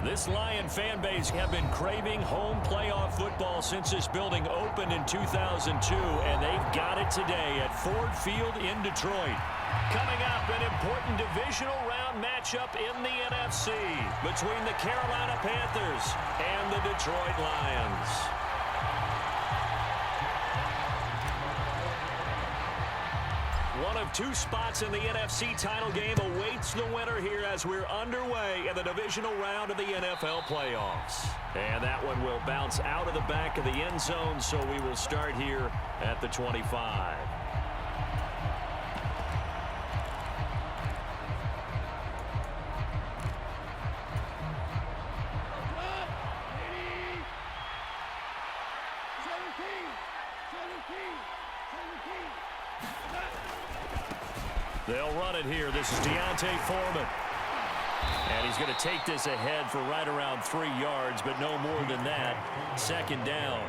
This Lion fan base have been craving home playoff football since this building opened in 2002, and they've got it today at Ford Field in Detroit. Coming up, an important divisional round matchup in the NFC between the Carolina Panthers and the Detroit Lions. One of two spots in the NFC title game awaits the winner here as we're underway in the divisional round of the NFL playoffs. And that one will bounce out of the back of the end zone, so we will start here at the 25. They'll run it here. This is Deontay Foreman. And he's going to take this ahead for right around 3 yards, but no more than that. Second down.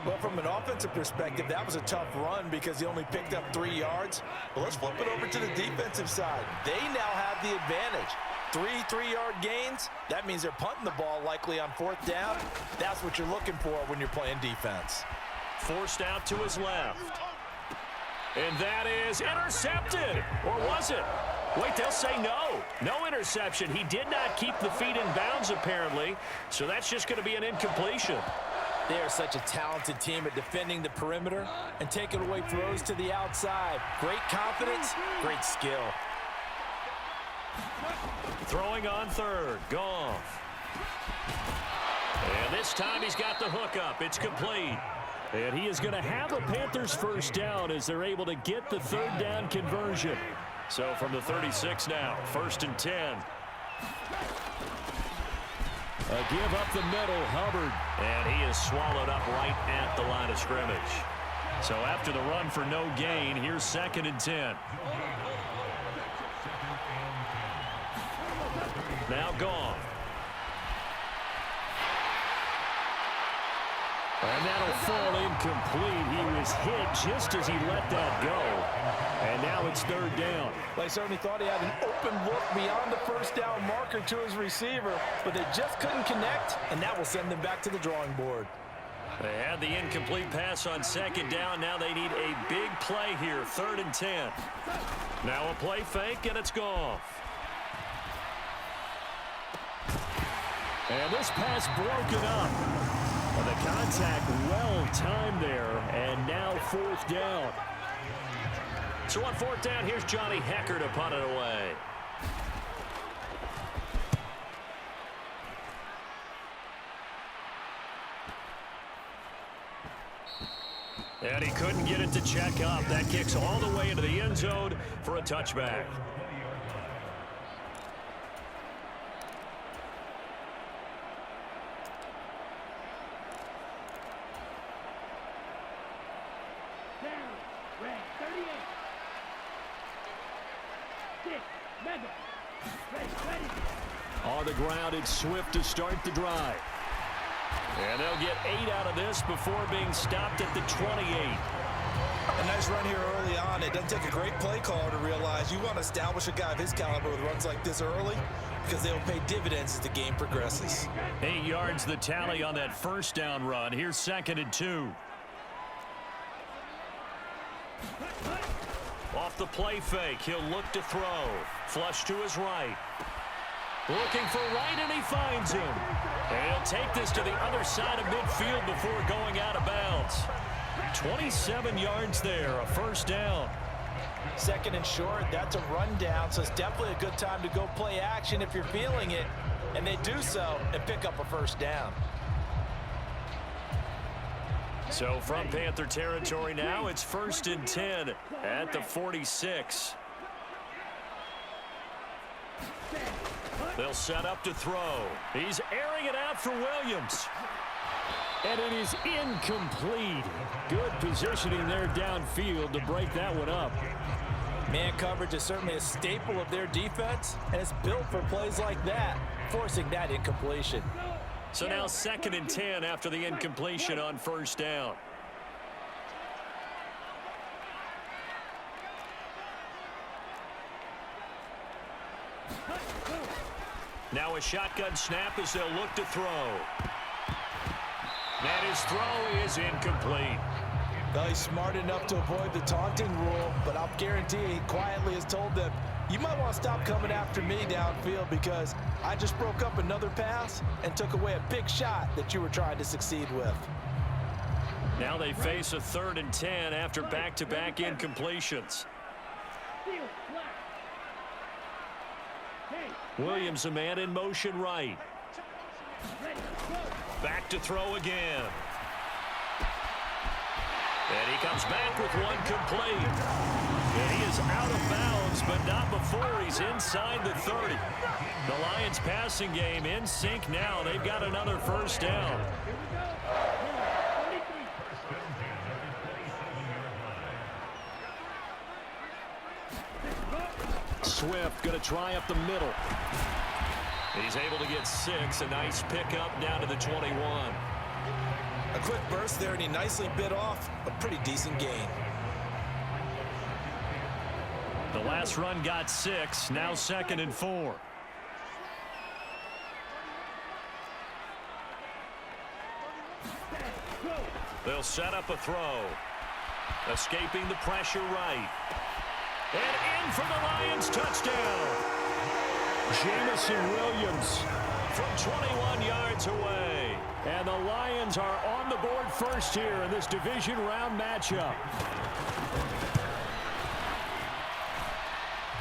Well, from an offensive perspective, that was a tough run because he only picked up 3 yards. But let's flip it over to the defensive side. They now have the advantage. 3-3-yard gains, that means they're punting the ball likely on 4th down. That's what you're looking for when you're playing defense. Forced out to his left. And that is intercepted. Or was it? Wait, they'll say no. No interception. He did not keep the feet in bounds, apparently. So that's just going to be an incompletion. They are such a talented team at defending the perimeter and taking away throws to the outside. Great confidence, great skill. Throwing on third. Goff. And this time he's got the hook up. It's complete. And he is going to have a Panthers first down as they're able to get the 3rd down conversion. So from the 36 now, 1st and 10. A give up the middle, Hubbard. And he is swallowed up right at the line of scrimmage. So after the run for no gain, here's 2nd and 10. Now Goff. And that'll fall incomplete. He was hit just as he let that go. And now it's 3rd down. Well, I certainly thought he had an open look beyond the 1st down marker to his receiver, but they just couldn't connect, and that will send them back to the drawing board. They had the incomplete pass on 2nd down. Now they need a big play here, 3rd and 10. Now a play fake, and it's Goff. And this pass broken up. The contact well timed there, and now 4th down. So on 4th down, here's Johnny Hecker to punt it away. And he couldn't get it to check up. That kicks all the way into the end zone for a touchback. On the ground, it's Swift to start the drive. And they'll get 8 out of this before being stopped at the 28. A nice run here early on. It doesn't take a great play caller to realize you want to establish a guy of his caliber with runs like this early because they'll pay dividends as the game progresses. 8 yards the tally on that 1st down run. Here's 2nd and 2. Off the play fake, he'll look to throw. Flush to his right. Looking for right, and he finds him. And he'll take this to the other side of midfield before going out of bounds. 27 yards there, a 1st down. 2nd and short, that's a rundown, so it's definitely a good time to go play action if you're feeling it. And they do so and pick up a 1st down. So from Panther territory now, it's 1st and 10 at the 46. They'll set up to throw. He's airing it out for Williams. And it is incomplete. Good positioning there downfield to break that one up. Man coverage is certainly a staple of their defense, and it's built for plays like that, forcing that incompletion. So now 2nd and 10 after the incompletion on 1st down. Now a shotgun snap as they'll look to throw. And his throw is incomplete. Well, he's smart enough to avoid the taunting rule, but I'll guarantee he quietly has told them, you might want to stop coming after me downfield because I just broke up another pass and took away a big shot that you were trying to succeed with. Now they face a 3rd and 10 after back-to-back incompletions. Williams, a man in motion right. Back to throw again. And he comes back with one complete. And he is out of bounds, but not before he's inside the 30. The Lions passing game in sync now. They've got another first down. Swift going to try up the middle. He's able to get 6. A nice pickup down to the 21. A quick burst there, and he nicely bit off a pretty decent gain. The last run got 6. Now 2nd and 4. They'll set up a throw. Escaping the pressure right. And in for the Lions touchdown. Jamison Williams from 21 yards away. And the Lions are on the board first here in this division round matchup.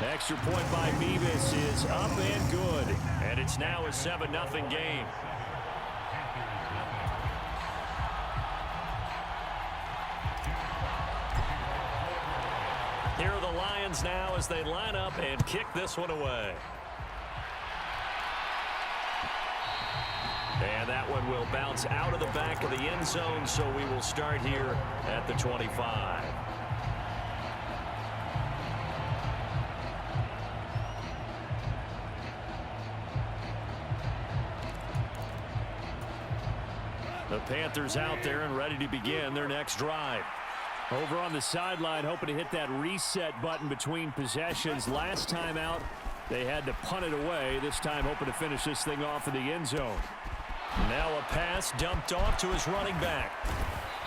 Extra point by Beavis is up and good. And it's now a 7-0 game. Here are the Lions now as they line up and kick this one away. And that one will bounce out of the back of the end zone, so we will start here at the 25. The Panthers out there and ready to begin their next drive. Over on the sideline, hoping to hit that reset button between possessions. Last time out, they had to punt it away. This time, hoping to finish this thing off in the end zone. Now a pass dumped off to his running back.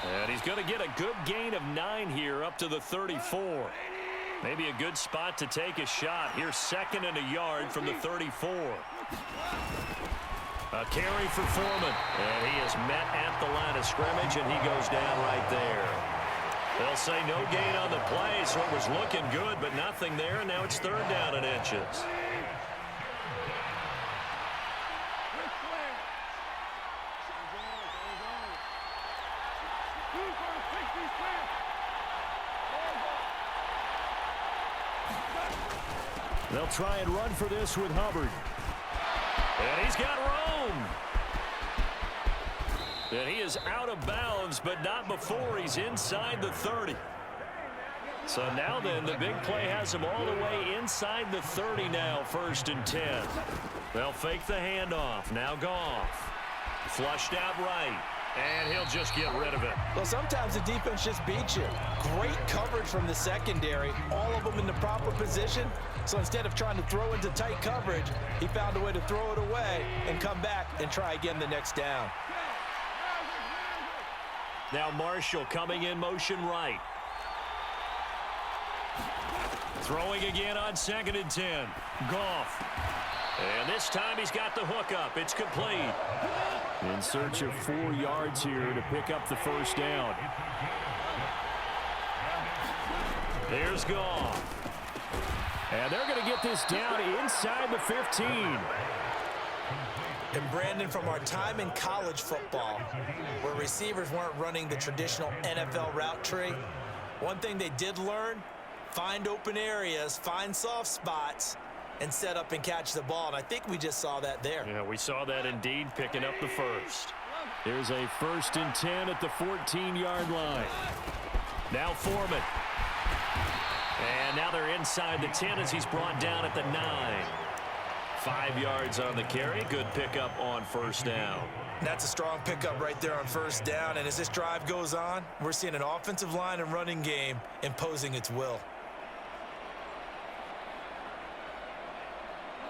And he's going to get a good gain of 9 here up to the 34. Maybe a good spot to take a shot. Here's 2nd and a yard from the 34. A carry for Foreman. And he is met at the line of scrimmage, and he goes down right there. They'll say no gain on the play, so it was looking good, but nothing there, and now it's 3rd down and inches. They'll try and run for this with Hubbard. And he's got room. And he is out of bounds, but not before he's inside the 30. So now then, the big play has him all the way inside the 30 now, 1st and 10. They'll fake the handoff. Now Goff. Flushed out right. And he'll just get rid of it. Well, sometimes the defense just beats you. Great coverage from the secondary. All of them in the proper position. So instead of trying to throw into tight coverage, he found a way to throw it away and come back and try again the next down. Now Marshall coming in motion right. Throwing again on 2nd and 10. Goff. And this time he's got the hook up. It's complete. In search of 4 yards here to pick up the first down. There's Goff. And they're going to get this down inside the 15. And Brandon, from our time in college football, where receivers weren't running the traditional NFL route tree, one thing they did learn, find open areas, find soft spots, and set up and catch the ball. And I think we just saw that there. Yeah, we saw that indeed, picking up the first. Here's a 1st and 10 at the 14-yard line. Now Foreman. And now they're inside the 10 as he's brought down at the 9. 5 yards on the carry. Good pickup on 1st down. That's a strong pickup right there on 1st down. And as this drive goes on, we're seeing an offensive line and running game imposing its will.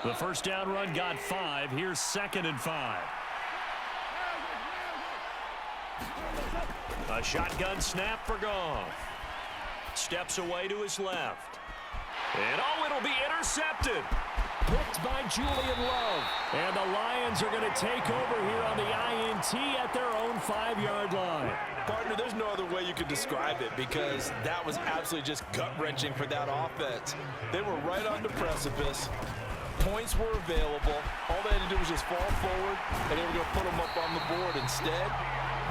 The first down run got 5. Here's 2nd and 5. A shotgun snap for Goff. Steps away to his left. And, oh, it'll be intercepted. Picked by Julian Love. And the Lions are going to take over here on the INT at their own 5-yard line. Partner, there's no other way you could describe it because that was absolutely just gut-wrenching for that offense. They were right on the precipice. Points were available. All they had to do was just fall forward, and they were going to put them up on the board. Instead,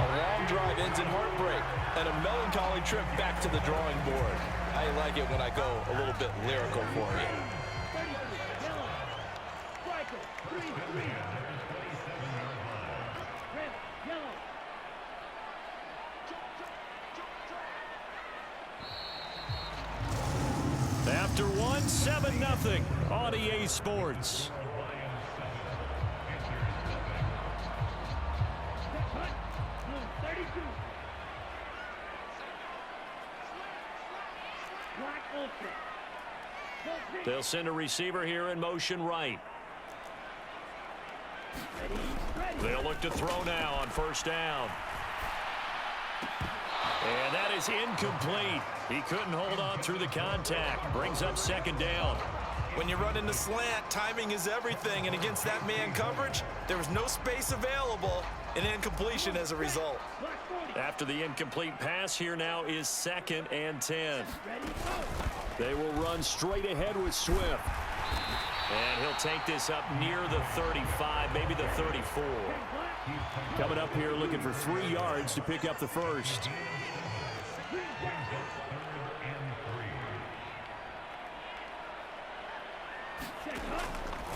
a long drive ends in heartbreak and a melancholy trip back to the drawing board. I like it when I go a little bit lyrical for you. After one, 7-0 on EA Sports. They'll send a receiver here in motion right. They'll look to throw now on first down. And that is incomplete. He couldn't hold on through the contact. Brings up 2nd down. When you run in the slant, timing is everything. And against that man coverage, there was no space available. An incompletion as a result. After the incomplete pass, here now is 2nd and 10. They will run straight ahead with Swift. And he'll take this up near the 35, maybe the 34. Coming up here looking for 3 yards to pick up the first.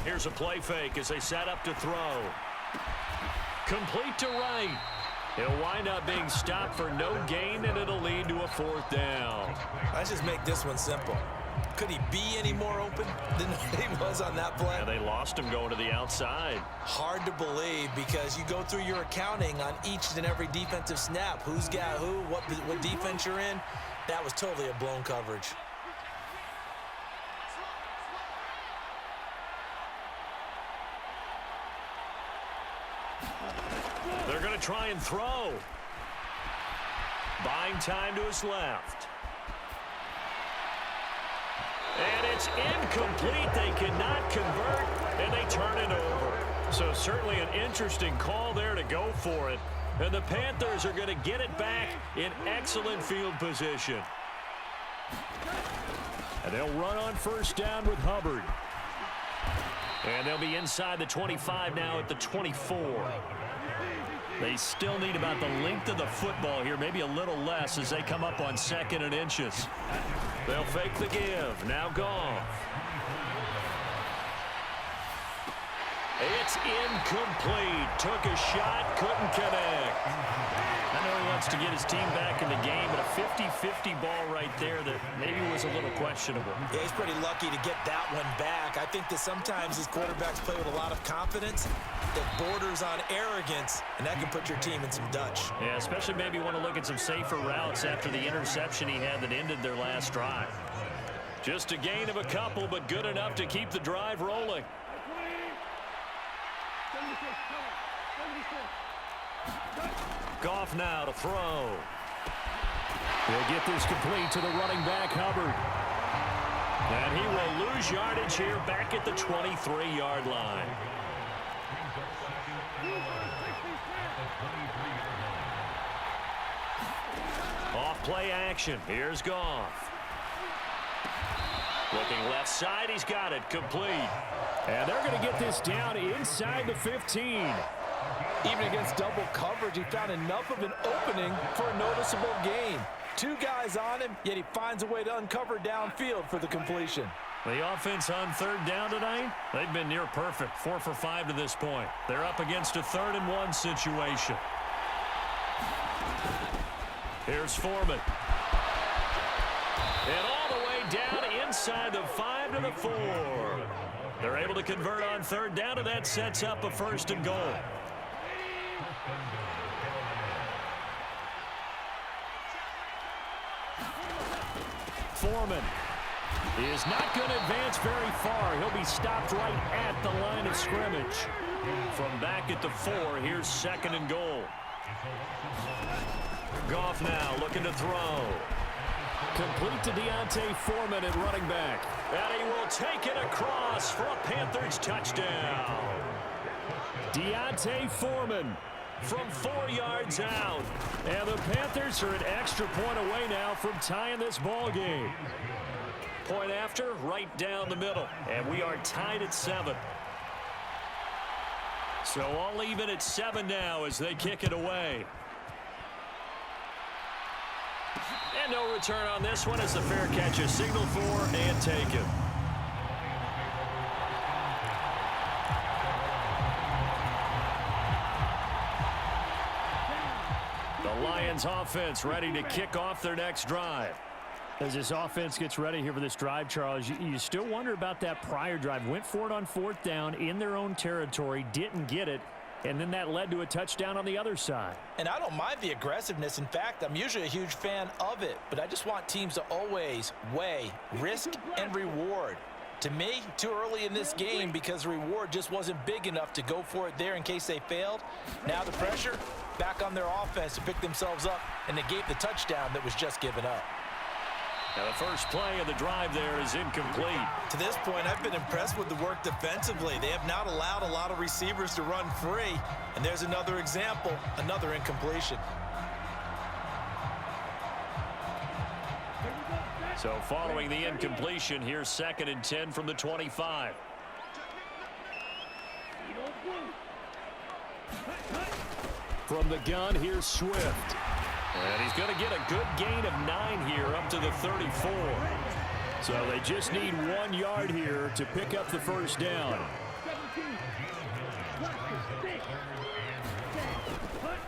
Here's a play fake as they set up to throw. Complete to right. He'll wind up being stopped for no gain, and it'll lead to a 4th down. Let's just make this one simple. Could he be any more open than he was on that play? Yeah, they lost him going to the outside. Hard to believe because you go through your accounting on each and every defensive snap. Who's got who, what defense you're in. That was totally a blown coverage. They're going to try and throw. Buying time to his left. And it's incomplete. They cannot convert, and they turn it over. So certainly an interesting call there to go for it. And the Panthers are going to get it back in excellent field position. And they'll run on first down with Hubbard. And they'll be inside the 25 now at the 24. They still need about the length of the football here, maybe a little less as they come up on 2nd and inches. They'll fake the give. Now Goff. It's incomplete. Took a shot, couldn't connect. I know he wants to get his team back in the game, but a 50-50 ball right there that maybe was a little questionable. Yeah, he's pretty lucky to get that one back. I think that sometimes these quarterbacks play with a lot of confidence that borders on arrogance, and that can put your team in some Dutch. Yeah, especially maybe want to look at some safer routes after the interception he had that ended their last drive. Just a gain of a couple, but good enough to keep the drive rolling. Goff now to throw. He'll get this complete to the running back, Hubbard. And he will lose yardage here back at the 23-yard line. Off play action. Here's Goff. Looking left side. He's got it. Complete. And they're going to get this down inside the 15. Even against double coverage, he found enough of an opening for a noticeable gain. 2 guys on him, yet he finds a way to uncover downfield for the completion. The offense on 3rd down tonight, they've been near perfect. 4 for 5 to this point. They're up against a 3rd and 1 situation. Here's Foreman. And all the way down inside the 5 to the 4. They're able to convert on 3rd down, and that sets up a 1st and goal. Foreman He is not going to advance very far. He'll be stopped right at the line of scrimmage. From back at the 4, here's 2nd and goal. Goff now looking to throw. Complete to Deontay Foreman at running back. And he will take it across for a Panthers touchdown. Deontay Foreman from 4 yards out. And the Panthers are an extra point away now from tying this ball game. Point after, right down the middle. And we are tied at 7. So all even at 7 now as they kick it away. And no return on this one as the fair catch is signaled for and taken. The Lions offense ready to kick off their next drive. As this offense gets ready here for this drive, Charles, you still wonder about that prior drive. Went for it on 4th down in their own territory, didn't get it, and then that led to a touchdown on the other side. And I don't mind the aggressiveness. In fact, I'm usually a huge fan of it, but I just want teams to always weigh risk and reward. To me, too early in this game because the reward just wasn't big enough to go for it there in case they failed. Now the pressure back on their offense to pick themselves up and negate the touchdown that was just given up. Now the first play of the drive there is incomplete. To this point, I've been impressed with the work defensively. They have not allowed a lot of receivers to run free. And there's another example, another incompletion. So following the incompletion, here's 2nd and 10 from the 25. From the gun, here's Swift. And he's going to get a good gain of 9 here up to the 34. So they just need 1 yard here to pick up the first down.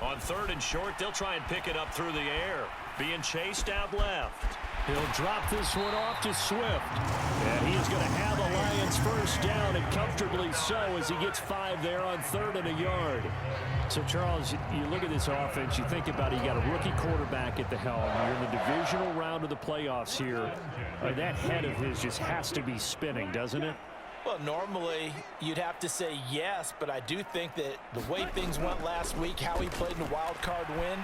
On 3rd and short, they'll try and pick it up through the air. Being chased out left. He'll drop this one off to Swift. And he is going to have a Lions first down, and comfortably so as he gets 5 there on 3rd and a yard. So, Charles, you look at this offense, you think about it, you got a rookie quarterback at the helm. You're in the divisional round of the playoffs here. That head of his just has to be spinning, doesn't it? Well, normally you'd have to say yes, but I do think that the way things went last week, how he played in the wild card win,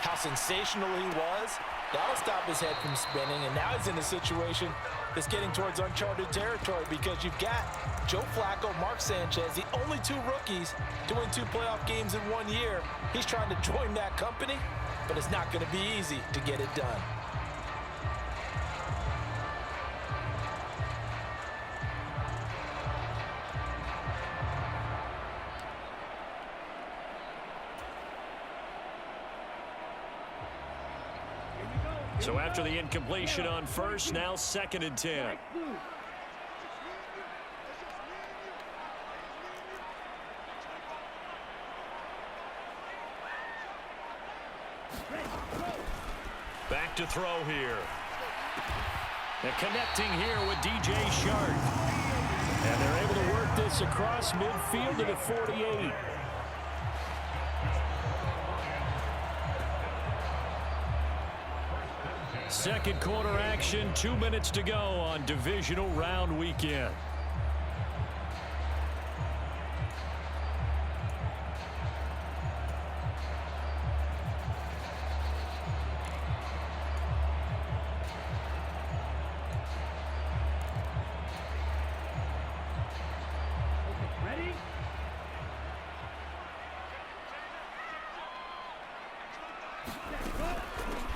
how sensational he was, that'll stop his head from spinning. And now he's in a situation that's getting towards uncharted territory because you've got Joe Flacco, Mark Sanchez, the only 2 rookies to win 2 playoff games in 1 year. He's trying to join that company, but it's not going to be easy to get it done. So after the incompletion on 1st, now 2nd and 10. Back to throw here. And connecting here with DJ Shark. And they're able to work this across midfield to the 48. Second quarter action, 2 minutes to go on divisional round weekend.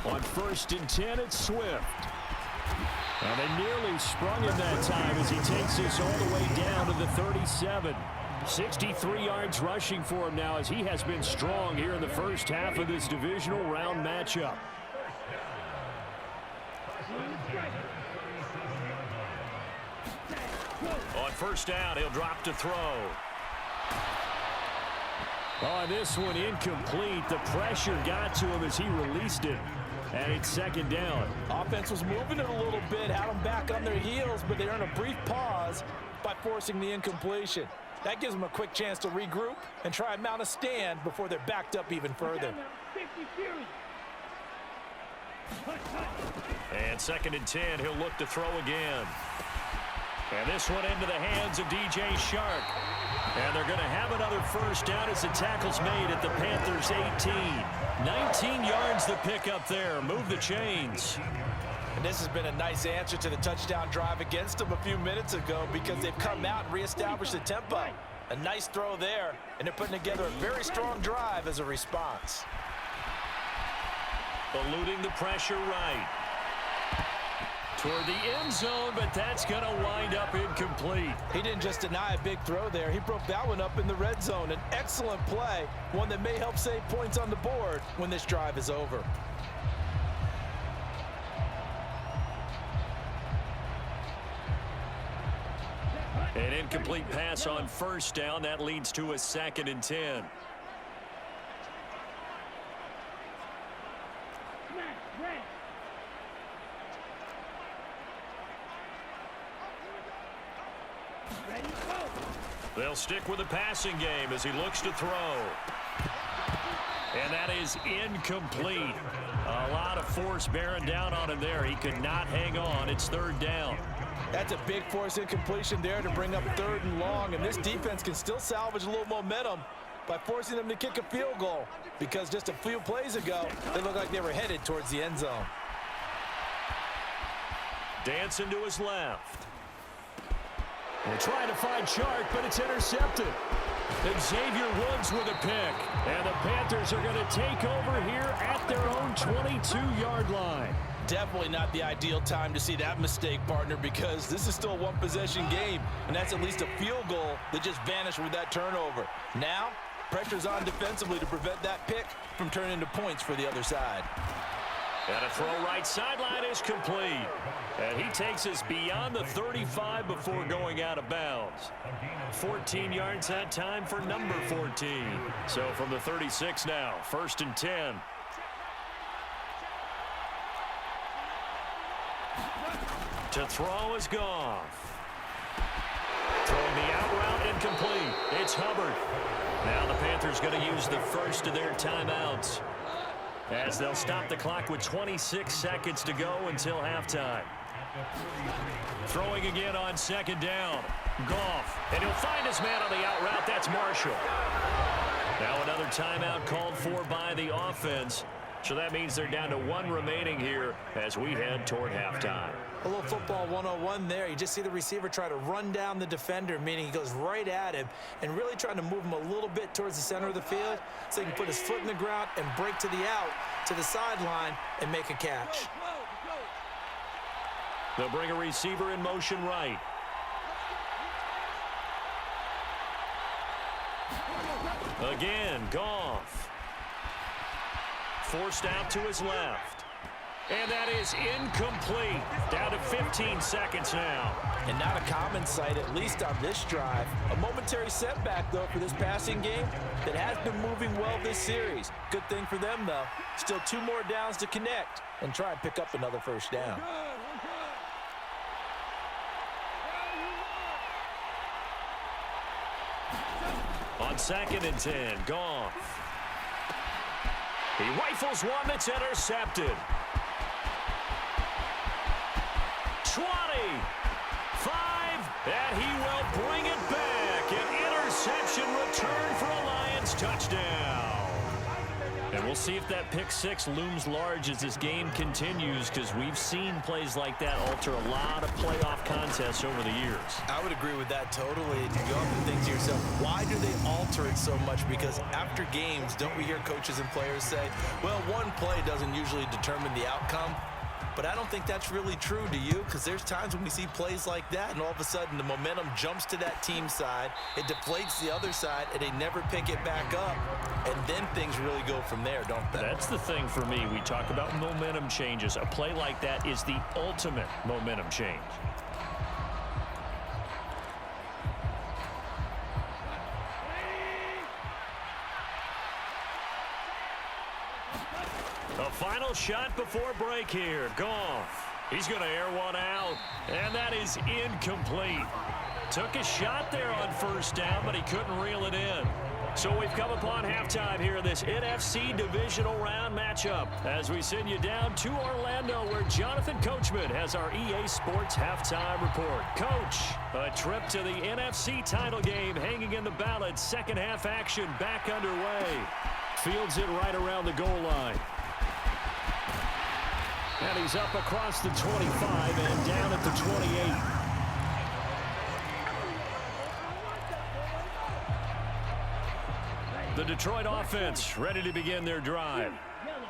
On 1st and 10, it's Swift. And they nearly sprung him that time as he takes this all the way down to the 37. 63 yards rushing for him now as he has been strong here in the first half of this divisional round matchup. On 1st down, he'll drop to throw. On this one, incomplete. The pressure got to him as he released it. And it's 2nd down. Offense was moving it a little bit, had them back on their heels, but they earned a brief pause by forcing the incompletion. That gives them a quick chance to regroup and try and mount a stand before they're backed up even further. And 2nd and 10, he'll look to throw again. And this one into the hands of DJ Shark. And they're going to have another first down as the tackle's made at the Panthers' 18. 19 yards to pick up there. Move the chains. And this has been a nice answer to the touchdown drive against them a few minutes ago because they've come out and reestablished the tempo. A nice throw there, and they're putting together a very strong drive as a response. Eluding the pressure right. Toward the end zone, but that's going to wind up incomplete. He didn't just deny a big throw there. He broke that one up in the red zone. An excellent play, one that may help save points on the board when this drive is over. An incomplete pass on first down. That leads to a 2nd and 10. They'll stick with the passing game as he looks to throw. And that is incomplete. A lot of force bearing down on him there. He could not hang on. It's 3rd down. That's a big force incompletion there to bring up 3rd and long. And this defense can still salvage a little momentum by forcing them to kick a field goal. Because just a few plays ago, they looked like they were headed towards the end zone. Dancing to his left. They're trying to find Shark, but it's intercepted. Xavier Woods with a pick. And the Panthers are going to take over here at their own 22-yard line. Definitely not the ideal time to see that mistake, partner, because this is still a one-possession game, and that's at least a field goal that just vanished with that turnover. Now, pressure's on defensively to prevent that pick from turning into points for the other side. And a throw right sideline is complete. And he takes us beyond the 35 before going out of bounds. 14 yards that time for number 14. So from the 36 now, 1st and 10. To throw is Goff. Throwing the out route incomplete. It's Hubbard. Now the Panthers going to use the first of their timeouts, as they'll stop the clock with 26 seconds to go until halftime. Throwing again on 2nd down. Goff. And he'll find his man on the out route. That's Marshall. Now another timeout called for by the offense. So that means they're down to 1 remaining here as we head toward halftime. A little football 101 there. You just see the receiver try to run down the defender, meaning he goes right at him and really trying to move him a little bit towards the center of the field so he can put his foot in the ground and break to the out, to the sideline, and make a catch. They'll bring a receiver in motion right. Again, Goff. Forced out to his left. And that is incomplete. Down to 15 seconds now. And not a common sight, at least on this drive. A momentary setback, though, for this passing game that has been moving well this series. Good thing for them, though. Still 2 more downs to connect and try and pick up another first down. On 2nd and 10, Goff. He rifles one that's intercepted. 20, 5, and he will bring it back. An interception return for a Lions touchdown. And we'll see if that pick 6 looms large as this game continues, because we've seen plays like that alter a lot of playoff contests over the years. I would agree with that totally. And you go up and think to yourself, why do they alter it so much? Because after games, don't we hear coaches and players say, well, one play doesn't usually determine the outcome? But I don't think that's really true, do you? Because there's times when we see plays like that, and all of a sudden the momentum jumps to that team side, it deflates the other side, and they never pick it back up. And then things really go from there, don't they? That's the thing for me. We talk about momentum changes. A play like that is the ultimate momentum change. A final shot before break here. Goff. He's going to air one out, and that is incomplete. Took a shot there on first down, but he couldn't reel it in. So we've come upon halftime here in this NFC divisional round matchup as we send you down to Orlando where Jonathan Coachman has our EA Sports halftime report. Coach, a trip to the NFC title game hanging in the balance. Second half action back underway. Fields it right around the goal line. And he's up across the 25 and down at the 28. The Detroit offense ready to begin their drive.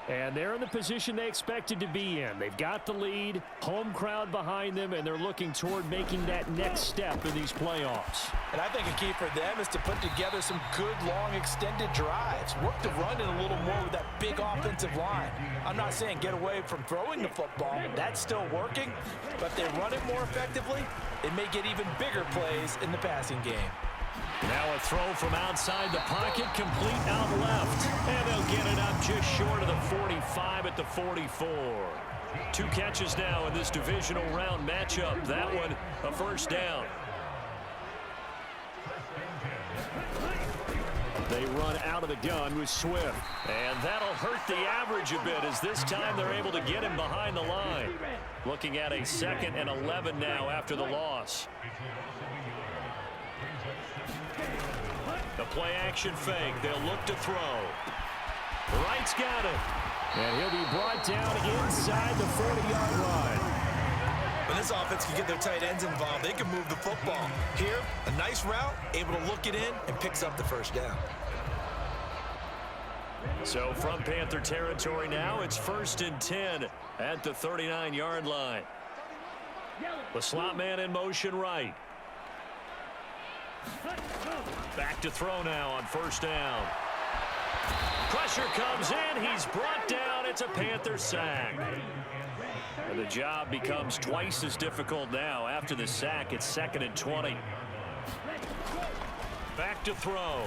And they're in the position they expected to be in. They've got the lead, home crowd behind them, and they're looking toward making that next step in these playoffs. And I think a key for them is to put together some good, long, extended drives. Work the run in a little more with that big offensive line. I'm not saying get away from throwing the football. That's still working. But if they run it more effectively, they may get even bigger plays in the passing game. Now a throw from outside the pocket, complete out left. And they'll get it up just short of the 45 at the 44. 2 catches now in this divisional round matchup. That one, a first down. They run out of the gun with Swift. And that'll hurt the average a bit as this time they're able to get him behind the line. Looking at a 2nd and 11 now after the loss. The play-action fake. They'll look to throw. Wright's got it. And he'll be brought down inside the 40-yard line. When this offense can get their tight ends involved, they can move the football. Here, a nice route, able to look it in, and picks up the first down. So from Panther territory now, it's 1st and 10 at the 39-yard line. The slot man in motion right. Back to throw now on first down. Pressure comes in. He's brought down. It's a Panther sack. And the job becomes twice as difficult now. After the sack, it's 2nd and 20. Back to throw.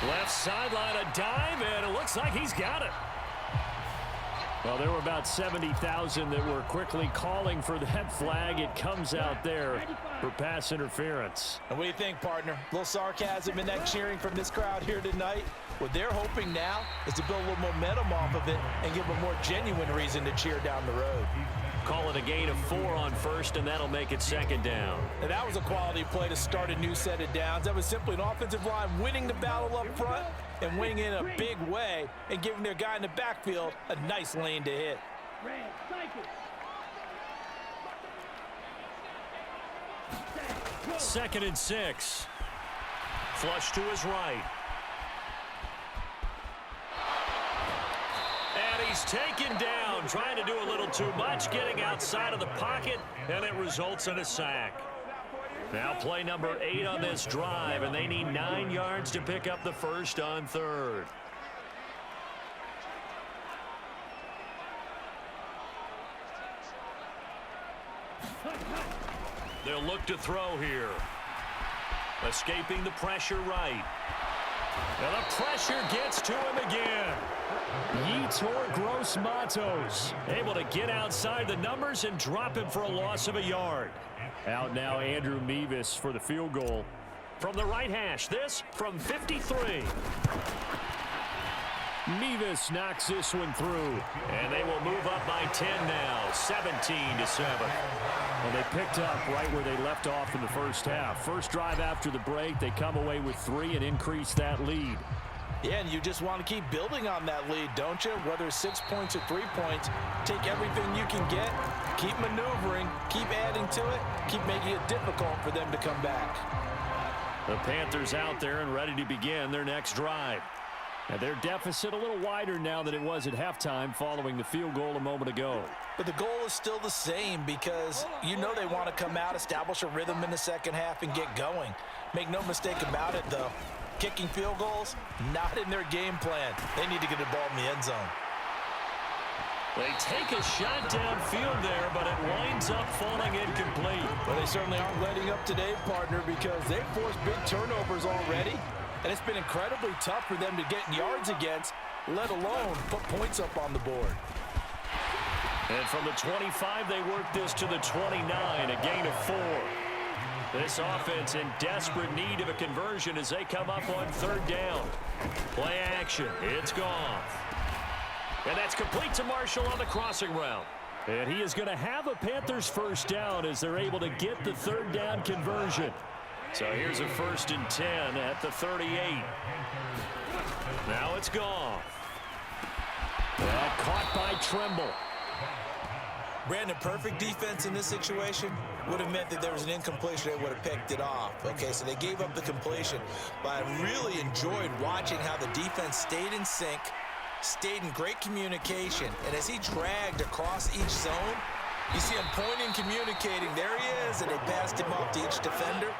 Left sideline, a dive, and it looks like he's got it. Well, there were about 70,000 that were quickly calling for that flag. It comes out there for pass interference. And what do you think, partner? A little sarcasm in that cheering from this crowd here tonight. What they're hoping now is to build a little momentum off of it and give them a more genuine reason to cheer down the road. Call it a gain of 4 on first, and that'll make it 2nd down. And that was a quality play to start a new set of downs. That was simply an offensive line winning the battle up front and winning in a big way and giving their guy in the backfield a nice lane to hit. 2nd and 6. Flush to his right. And he's taken down, trying to do a little too much, getting outside of the pocket, and it results in a sack. Now play number 8 on this drive, and they need 9 yards to pick up the first on 3rd. They'll look to throw here. Escaping the pressure right. And the pressure gets to him again. Yetur Gross-Matos able to get outside the numbers and drop him for a loss of a yard. Out now Andrew Mevis for the field goal. From the right hash, this from 53. Mevis knocks this one through. And they will move up by 10 now, 17-7. Well, they picked up right where they left off in the first half. First drive after the break, they come away with 3 and increase that lead. Yeah, and you just want to keep building on that lead, don't you? Whether it's 6 points or 3 points, take everything you can get, keep maneuvering, keep adding to it, keep making it difficult for them to come back. The Panthers out there and ready to begin their next drive. And their deficit a little wider now than it was at halftime following the field goal a moment ago. But the goal is still the same because you know they want to come out, establish a rhythm in the second half, and get going. Make no mistake about it, though. Kicking field goals, not in their game plan. They need to get the ball in the end zone. They take a shot downfield there, but it winds up falling incomplete. Well, they certainly aren't letting up today, partner, because they've forced big turnovers already. And it's been incredibly tough for them to get yards against, let alone put points up on the board. And from the 25, they work this to the 29, a gain of 4. This offense in desperate need of a conversion as they come up on third down. Play action. It's gone. And that's complete to Marshall on the crossing route. And he is going to have a Panthers first down as they're able to get the third down conversion. So here's a 1st and 10 at the 38. Now it's gone. Well, caught by Trimble. Brandon, perfect defense in this situation would have meant that there was an incompletion. They would have picked it off. Okay, so they gave up the completion. But I really enjoyed watching how the defense stayed in sync, stayed in great communication. And as he dragged across each zone, you see him pointing, communicating. There he is, and they passed him off to each defender.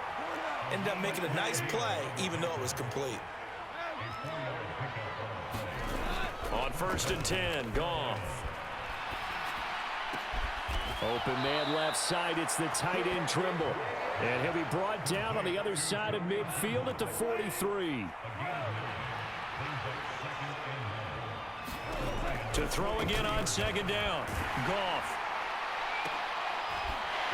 Ended up making a nice play, even though it was complete. On 1st and 10, Goff. Open man left side. It's the tight end Trimble. And he'll be brought down on the other side of midfield at the 43. To throw again on 2nd down. Goff.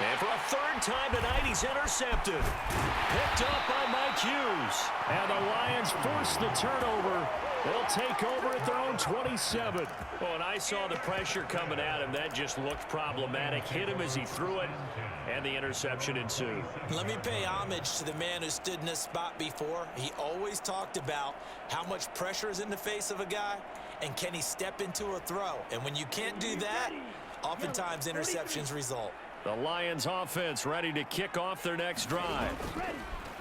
And for a 3rd time tonight, he's intercepted. Picked up by Mike Hughes. And the Lions force the turnover. They'll take over at their own 27. Oh, and I saw the pressure coming at him. That just looked problematic. Hit him as he threw it, and the interception ensued. Let me pay homage to the man who stood in this spot before. He always talked about how much pressure is in the face of a guy, and can he step into a throw. And when you can't do that, oftentimes interceptions result. The Lions offense ready to kick off their next drive.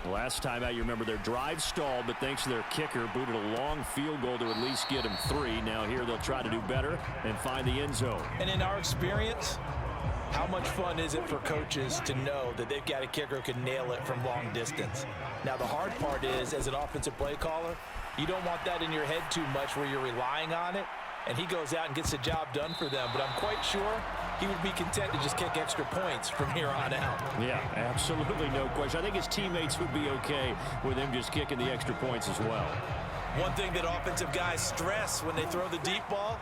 Last time out, you remember their drive stalled, but thanks to their kicker, booted a long field goal to at least get them 3. Now here they'll try to do better and find the end zone. And in our experience, how much fun is it for coaches to know that they've got a kicker who can nail it from long distance? Now the hard part is, as an offensive play caller, you don't want that in your head too much where you're relying on it, and he goes out and gets the job done for them. But I'm quite sure he would be content to just kick extra points from here on out. Yeah, absolutely no question. I think his teammates would be okay with him just kicking the extra points as well. One thing that offensive guys stress when they throw the deep ball,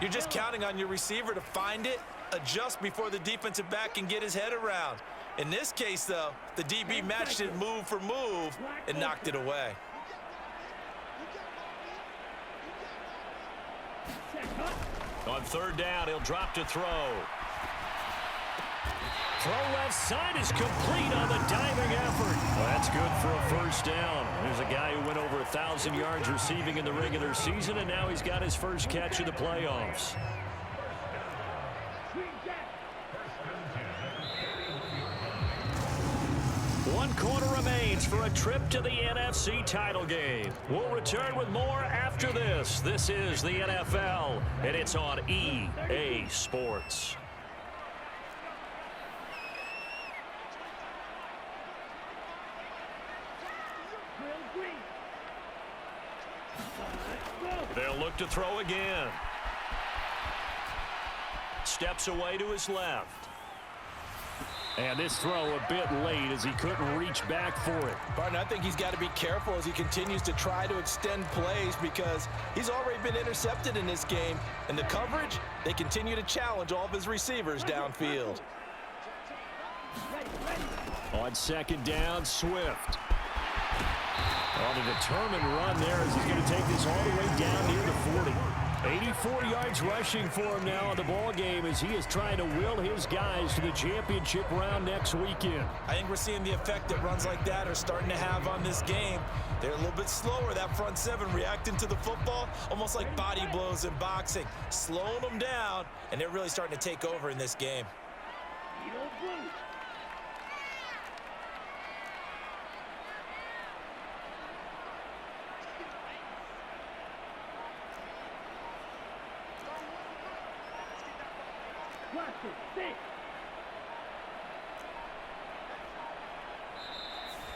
you're just counting on your receiver to find it, adjust before the defensive back can get his head around. In this case, though, the DB matched it move for move and knocked it away. On 3rd down, he'll drop to throw. Throw left side is complete on the diving effort. Well, that's good for a 1st down. There's a guy who went over 1,000 yards receiving in the regular season, and now he's got his first catch of the playoffs. One quarter remains for a trip to the NFC title game. We'll return with more after this. This is the NFL, and it's on EA Sports. They'll look to throw again. Steps away to his left. And this throw a bit late as he couldn't reach back for it. Barton, I think he's got to be careful as he continues to try to extend plays because he's already been intercepted in this game. And the coverage, they continue to challenge all of his receivers downfield. On 2nd down, Swift. On a determined run there as he's going to take this all the way down near the 40. 84 yards rushing for him now in the ball game as he is trying to will his guys to the championship round next weekend. I think we're seeing the effect that runs like that are starting to have on this game. They're a little bit slower, that front 7 reacting to the football, almost like body blows in boxing, slowing them down, and they're really starting to take over in this game.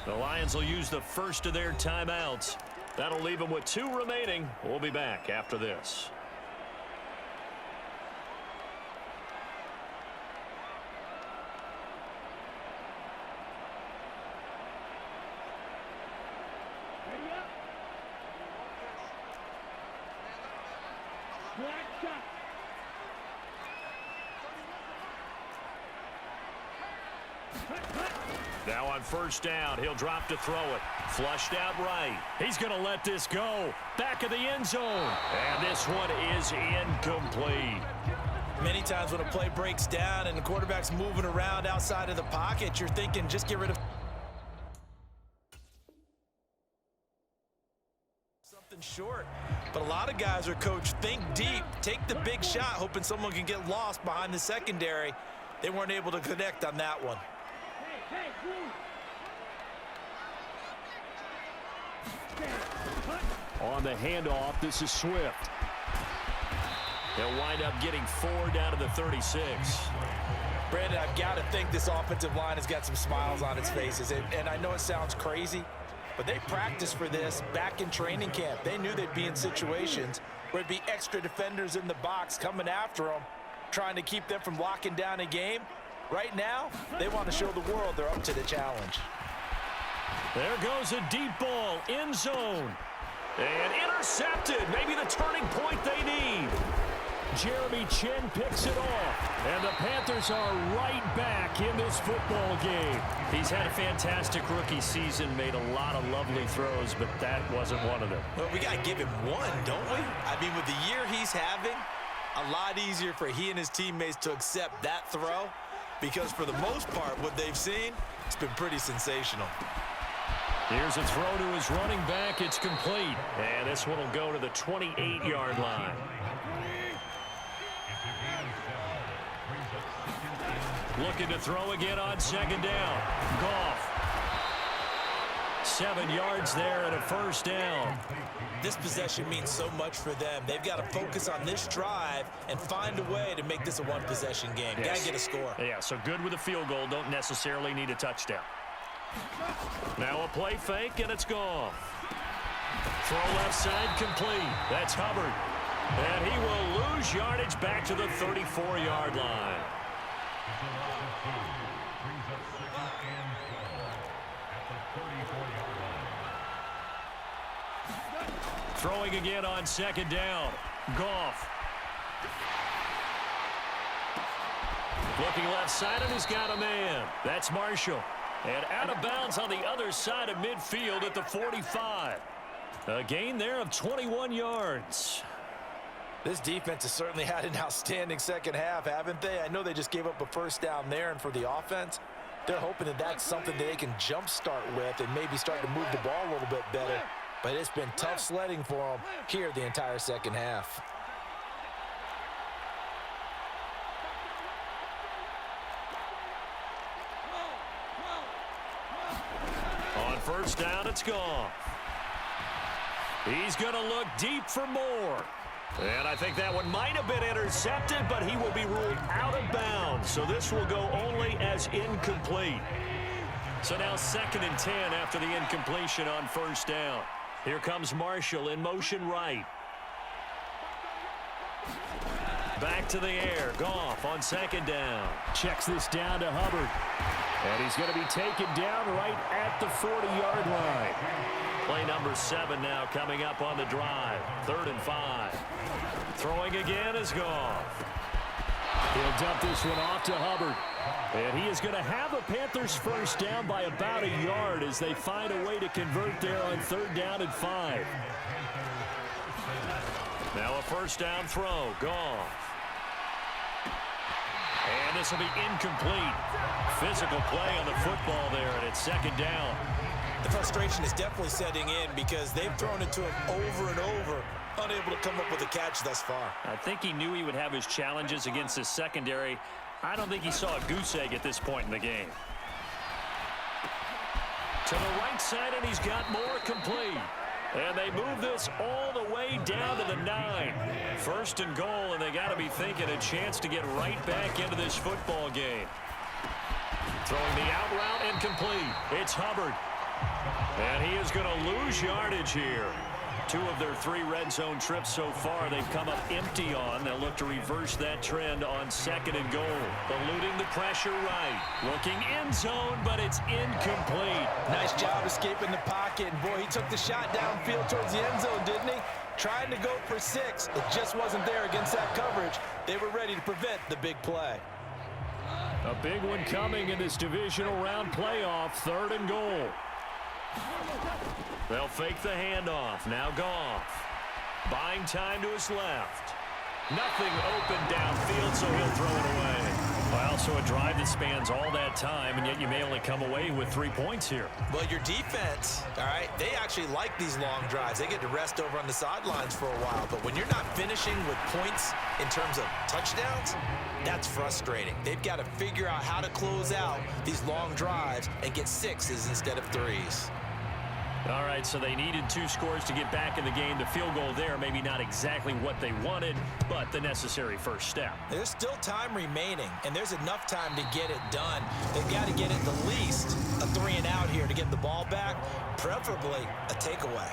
The Lions will use the first of their timeouts. That'll leave them with 2 remaining. We'll be back after this. Now on first down, he'll drop to throw it. Flushed out right. He's going to let this go. Back of the end zone. And this one is incomplete. Many times when a play breaks down and the quarterback's moving around outside of the pocket, you're thinking just get rid of something short. But a lot of guys are coached, think deep, take the big shot, hoping someone can get lost behind the secondary. They weren't able to connect on that one. On the handoff, this is Swift. They'll wind up getting 4 down to the 36. Brandon, I've got to think this offensive line has got some smiles on its faces. And I know it sounds crazy, but they practiced for this back in training camp. They knew they'd be in situations where it'd be extra defenders in the box coming after them, trying to keep them from locking down a game. Right now, they want to show the world they're up to the challenge. There goes a deep ball, end zone. And intercepted, maybe the turning point they need. Jeremy Chin picks it off, and the Panthers are right back in this football game. He's had a fantastic rookie season, made a lot of lovely throws, but that wasn't one of them. Well, we got to give him one, don't we? I mean, with the year he's having, a lot easier for he and his teammates to accept that throw, because for the most part, what they've seen, it's been pretty sensational. Here's a throw to his running back. It's complete. And this one will go to the 28-yard line. Looking to throw again on second down. Goff. 7 yards there and a first down. This possession means so much for them. They've got to focus on this drive and find a way to make this a one-possession game. Yes. Got to get a score. Yeah, so good with a field goal. Don't necessarily need a touchdown. Now a play fake, and it's gone. Throw left side complete. That's Hubbard. And he will lose yardage back to the 34-yard line. Throwing again on second down. Goff. Looking left side, and he's got a man. That's Marshall. And out of bounds on the other side of midfield at the 45. A gain there of 21 yards. This defense has certainly had an outstanding second half, haven't they? I know they just gave up a first down there, and for the offense, they're hoping that that's something that they can jumpstart with and maybe start to move the ball a little bit better. But it's been tough sledding for them here the entire second half. First down, it's gone. He's going to look deep for more. And I think that one might have been intercepted, but he will be ruled out of bounds. So this will go only as incomplete. So now 2nd and 10 after the incompletion on first down. Here comes Marshall in motion right. Back to the air. Goff on second down. Checks this down to Hubbard. And he's going to be taken down right at the 40-yard line. Play number 7 now coming up on the drive. 3rd and 5. Throwing again is Goff. He'll dump this one off to Hubbard. And he is going to have a Panthers first down by about a yard as they find a way to convert there on 3rd down and 5. Now a first down throw. Goff. And this will be incomplete. Physical play on the football there, and it's 2nd down. The frustration is definitely setting in because they've thrown it to him over and over, unable to come up with a catch thus far. I think he knew he would have his challenges against his secondary. I don't think he saw a goose egg at this point in the game. To the right side, and he's got more complete. And they move this all the way down to the 9. 1st and goal, and they got to be thinking a chance to get right back into this football game. Throwing the out route incomplete. It's Hubbard. And he is going to lose yardage here. 2 of their 3 red zone trips so far they've come up empty on. They'll look to reverse that trend on 2nd and goal. Eluding the pressure right. Looking end zone, but it's incomplete. Nice job escaping the pocket. And boy, he took the shot downfield towards the end zone, didn't he? Trying to go for 6. It just wasn't there against that coverage. They were ready to prevent the big play. A big one coming in this divisional round playoff, 3rd and goal. They'll fake the handoff. Now Goff. Buying time to his left. Nothing open downfield, so he'll throw it away. Well, so a drive that spans all that time, and yet you may only come away with 3 points here. Well, your defense, all right, they actually like these long drives. They get to rest over on the sidelines for a while. But when you're not finishing with points in terms of touchdowns, that's frustrating. They've got to figure out how to close out these long drives and get 6s instead of 3s. All right, so they needed 2 scores to get back in the game. The field goal there, maybe not exactly what they wanted, but the necessary first step. There's still time remaining, and there's enough time to get it done. They've got to get at the least a 3 and out here to get the ball back, preferably a takeaway.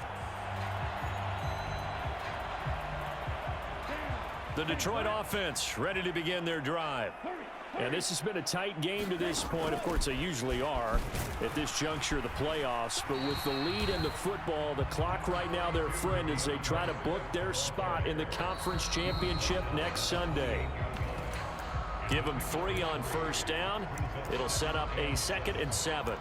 The Detroit offense ready to begin their drive. And this has been a tight game to this point. Of course, they usually are at this juncture of the playoffs. But with the lead in the football, the clock right now their friend as they try to book their spot in the conference championship next Sunday. Give them 3 on first down. It'll set up a 2nd and 7.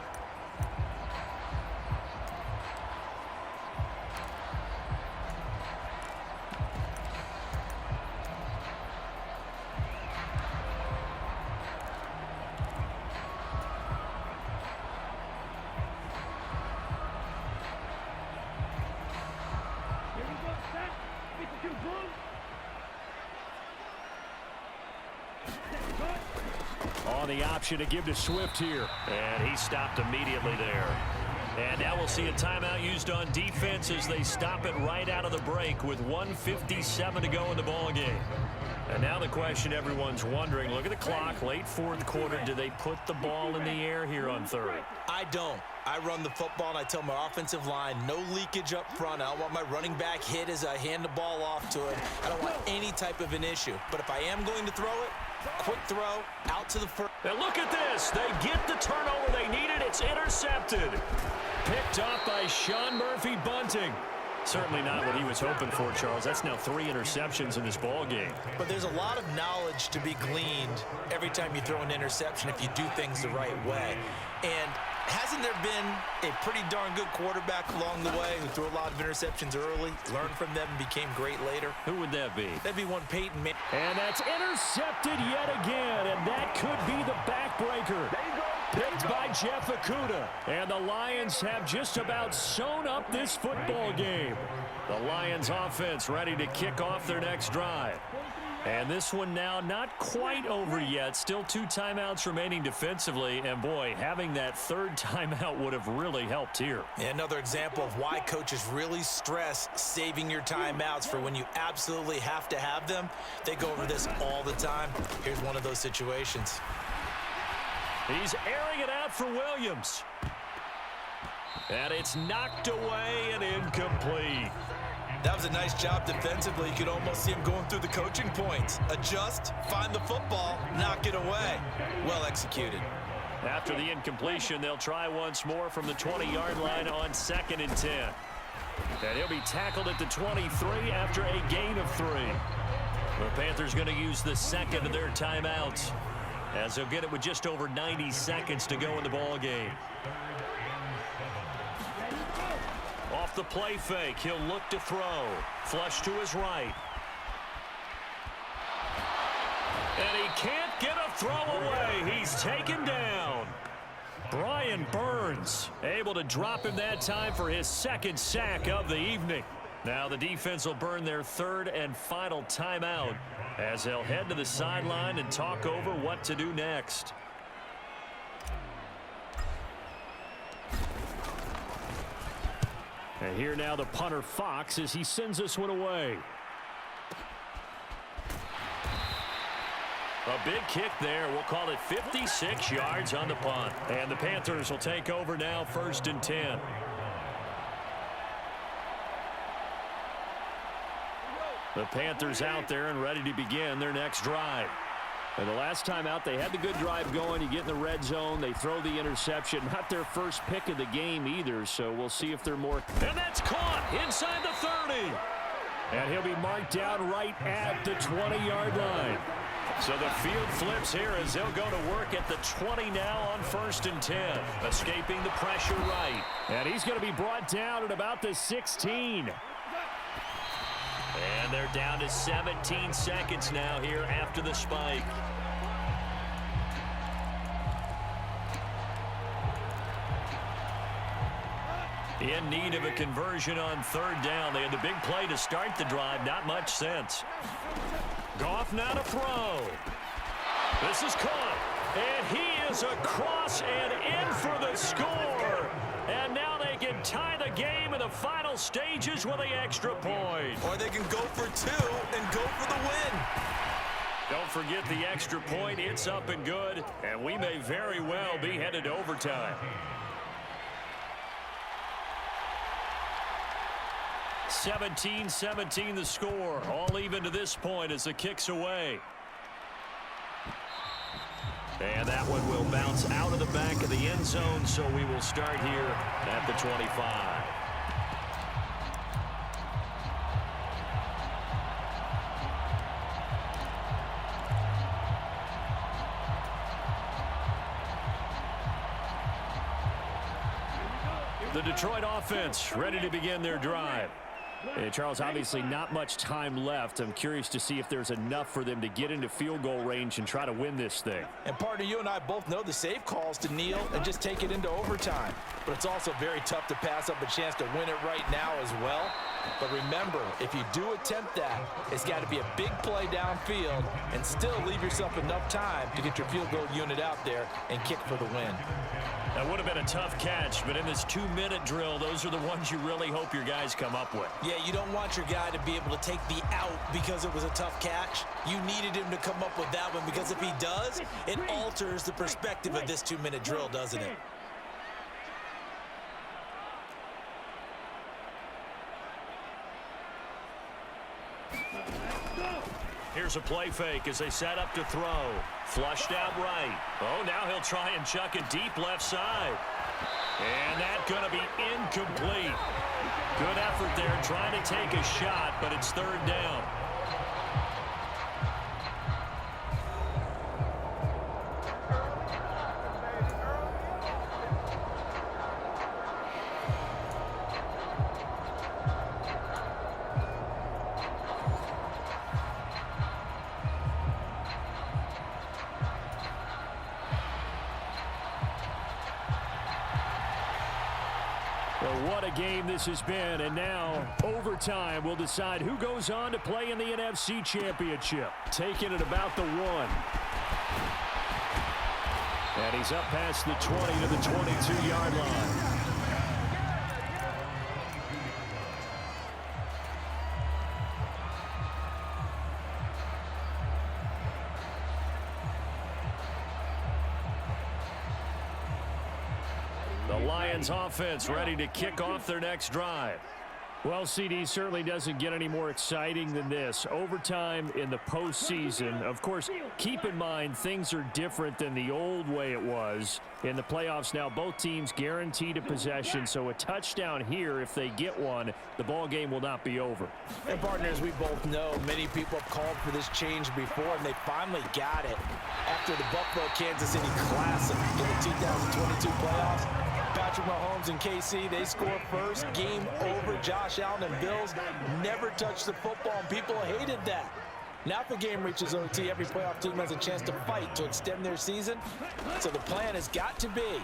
On the option to give to Swift here. And he stopped immediately there. And now we'll see a timeout used on defense as they stop it right out of the break with 1:57 to go in the ballgame. And now the question everyone's wondering, look at the clock, late 4th quarter, do they put the ball in the air here on 3rd? I don't. I run the football, and I tell my offensive line, no leakage up front. I don't want my running back hit as I hand the ball off to him. I don't want any type of an issue. But if I am going to throw it, quick throw, out to the first. And look at this. They get the turnover they needed. It's intercepted. Picked off by Sean Murphy-Bunting. Certainly not what he was hoping for, Charles. That's now 3 interceptions in this ball game. But there's a lot of knowledge to be gleaned every time you throw an interception if you do things the right way. And hasn't there been a pretty darn good quarterback along the way who threw a lot of interceptions early, learned from them, and became great later? Who would that be? That'd be one Peyton Manning. And that's intercepted yet again, and that could be the backbreaker. Picked by Jeff Okudah. And the Lions have just about sewn up this football game. The Lions offense ready to kick off their next drive. And this one now not quite over yet. Still 2 timeouts remaining defensively. And, boy, having that 3rd timeout would have really helped here. Yeah, another example of why coaches really stress saving your timeouts for when you absolutely have to have them. They go over this all the time. Here's one of those situations. He's airing it out for Williams. And it's knocked away and incomplete. That was a nice job defensively. You could almost see him going through the coaching points. Adjust, find the football, knock it away. Well executed. After the incompletion, they'll try once more from the 20-yard line on 2nd and 10. And he'll be tackled at the 23 after a gain of 3. The Panthers going to use the 2nd of their timeouts, as they'll get it with just over 90 seconds to go in the ball game. Off the play fake, he'll look to throw. Flush to his right. And he can't get a throw away. He's taken down. Brian Burns able to drop him that time for his 2nd sack of the evening. Now the defense will burn their 3rd and final timeout as they'll head to the sideline and talk over what to do next. And here now the punter Fox as he sends this one away. A big kick there. We'll call it 56 yards on the punt. And the Panthers will take over now, 1st and 10. The Panthers out there and ready to begin their next drive. And the last time out, they had the good drive going. You get in the red zone, they throw the interception. Not their first pick of the game either, so we'll see if they're more. And that's caught inside the 30. And he'll be marked down right at the 20-yard line. So the field flips here as they'll go to work at the 20 now on 1st and 10. Escaping the pressure right. And he's going to be brought down at about the 16. And they're down to 17 seconds now here after the spike. In need of a conversion on 3rd down. They had the big play to start the drive. Not much sense. Goff now to throw. This is caught. And he is across and in for the score. And now they can tie the game in the final stages with the extra point. Or they can go for 2 and go for the win. Don't forget the extra point. It's up and good. And we may very well be headed to overtime. 17-17 the score. All even to this point as the kick's away. And that one will bounce out of the back of the end zone, so we will start here at the 25. The Detroit offense ready to begin their drive. And Charles, obviously not much time left. I'm curious to see if there's enough for them to get into field goal range and try to win this thing. And partner, you and I both know the safe calls to kneel and just take it into overtime. But it's also very tough to pass up a chance to win it right now as well. But remember, if you do attempt that, it's got to be a big play downfield and still leave yourself enough time to get your field goal unit out there and kick for the win. That would have been a tough catch, but in this 2-minute drill, those are the ones you really hope your guys come up with. Yeah, you don't want your guy to be able to take the out because it was a tough catch. You needed him to come up with that one because if he does, it alters the perspective of this 2-minute drill, doesn't it? Here's a play fake as they set up to throw. Flushed out right. Oh, now he'll try and chuck it deep left side. And that's going to be incomplete. Good effort there trying to take a shot, but it's 3rd down. Well, what a game this has been, and now overtime will decide who goes on to play in the NFC Championship. Taking it about the 1. And he's up past the 20 to the 22-yard line. Lions offense ready to kick off their next drive. Well, CD certainly doesn't get any more exciting than this. Overtime in the postseason. Of course, keep in mind things are different than the old way it was. In the playoffs now, both teams guaranteed a possession, so a touchdown here, if they get one, the ball game will not be over. And partners, we both know many people have called for this change before, and they finally got it. After the Buffalo-Kansas City Classic in the 2022 playoffs, Patrick Mahomes and KC, they score first. Game over. Josh Allen and Bills never touched the football, and people hated that. Now if the game reaches OT, every playoff team has a chance to fight to extend their season. So the plan has got to be,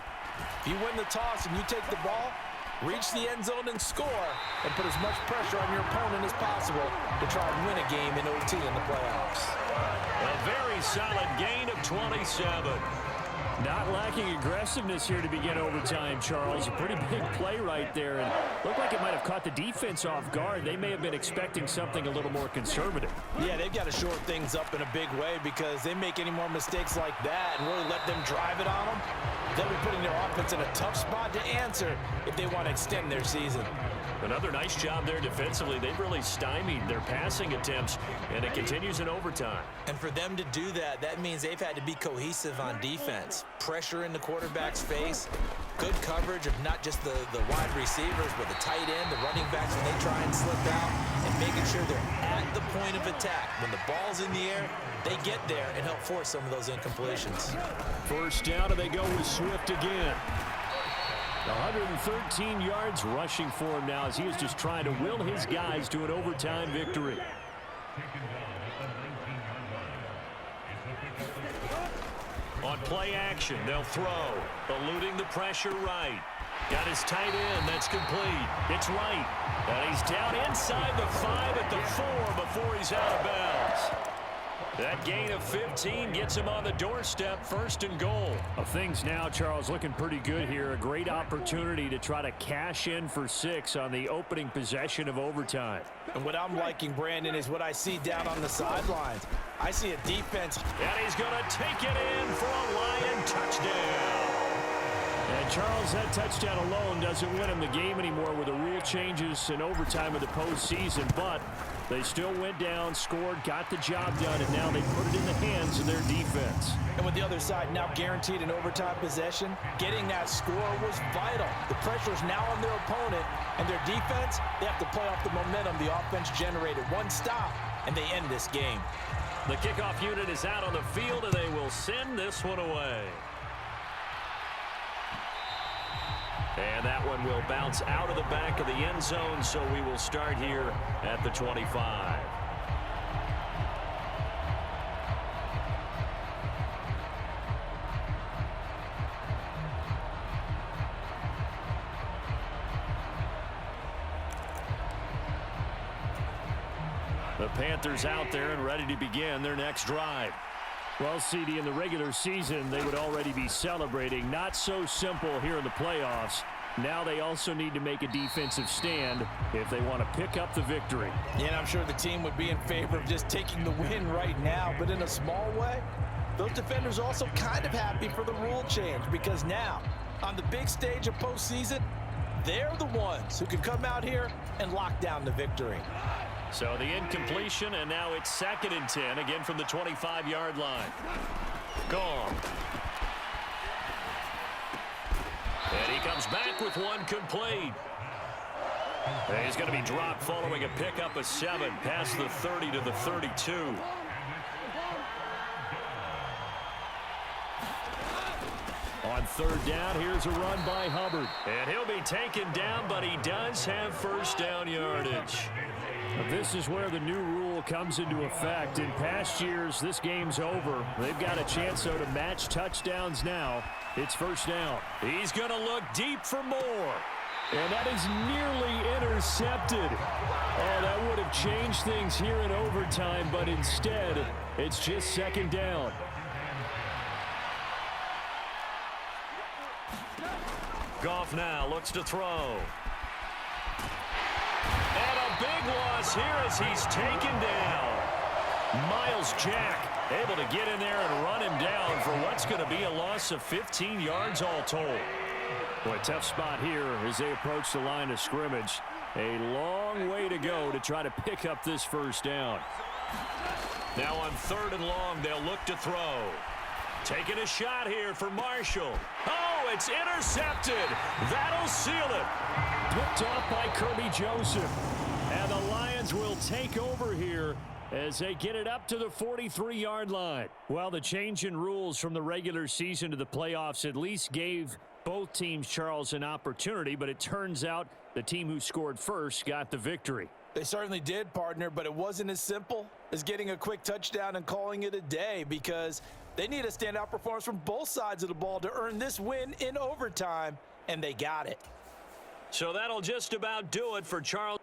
if you win the toss and you take the ball, reach the end zone and score, and put as much pressure on your opponent as possible to try and win a game in OT in the playoffs. A very solid gain of 27. Not lacking aggressiveness here to begin overtime, Charles. A pretty big play right there. And looked like it might have caught the defense off guard. They may have been expecting something a little more conservative. Yeah, they've got to shore things up in a big way because they make any more mistakes like that and really let them drive it on them, they'll be putting their offense in a tough spot to answer if they want to extend their season. Another nice job there defensively. They've really stymied their passing attempts, and it continues in overtime. And for them to do that, that means they've had to be cohesive on defense. Pressure in the quarterback's face, good coverage of not just the wide receivers, but the tight end, the running backs when they try and slip out, and making sure they're at the point of attack. When the ball's in the air, they get there and help force some of those incompletions. First down, and they go with Swift again. 113 yards rushing for him now as he is just trying to will his guys to an overtime victory. On play action, they'll throw. Eluding the pressure right. Got his tight end. That's complete. It's right. And he's down inside the 5 at the 4 before he's out of bounds. That gain of 15 gets him on the doorstep, 1st and goal. Things now, Charles, looking pretty good here. A great opportunity to try to cash in for 6 on the opening possession of overtime. And what I'm liking, Brandon, is what I see down on the sidelines. I see a defense. And he's going to take it in for a Lion touchdown. And Charles, that touchdown alone doesn't win him the game anymore with the rule changes in overtime of the postseason, but they still went down, scored, got the job done, and now they put it in the hands of their defense. And with the other side now guaranteed an overtime possession, getting that score was vital. The pressure is now on their opponent, and their defense, they have to play off the momentum the offense generated. One stop, and they end this game. The kickoff unit is out on the field, and they will send this one away. And that one will bounce out of the back of the end zone, so we will start here at the 25. The Panthers out there and ready to begin their next drive. Well, CD, in the regular season, they would already be celebrating. Not so simple here in the playoffs. Now they also need to make a defensive stand if they want to pick up the victory. Yeah, and I'm sure the team would be in favor of just taking the win right now, but in a small way, those defenders are also kind of happy for the rule change because now, on the big stage of postseason, they're the ones who can come out here and lock down the victory. So the incompletion, and now it's 2nd and 10, again from the 25-yard line. Gone. And he comes back with one complete. And he's going to be dropped following a pickup of 7 past the 30 to the 32. On 3rd down, here's a run by Hubbard. And he'll be taken down, but he does have 1st down yardage. This is where the new rule comes into effect. In past years, this game's over. They've got a chance, though, to match touchdowns now. It's 1st down. He's going to look deep for more. And that is nearly intercepted. Oh, that would have changed things here in overtime, but instead, it's just 2nd down. Goff now looks to throw. And a big loss here as he's taken down. Miles Jack able to get in there and run him down for what's going to be a loss of 15 yards all told. Boy, tough spot here as they approach the line of scrimmage. A long way to go to try to pick up this 1st down. Now on 3rd and long, they'll look to throw. Taking a shot here for Marshall. Oh, it's intercepted. That'll seal it. Picked up by Kirby Joseph. And the Lions will take over here as they get it up to the 43-yard line. Well, the change in rules from the regular season to the playoffs at least gave both teams, Charles, an opportunity, but it turns out the team who scored first got the victory. They certainly did, partner, but it wasn't as simple as getting a quick touchdown and calling it a day because they need a standout performance from both sides of the ball to earn this win in overtime, and they got it. So that'll just about do it for Charles.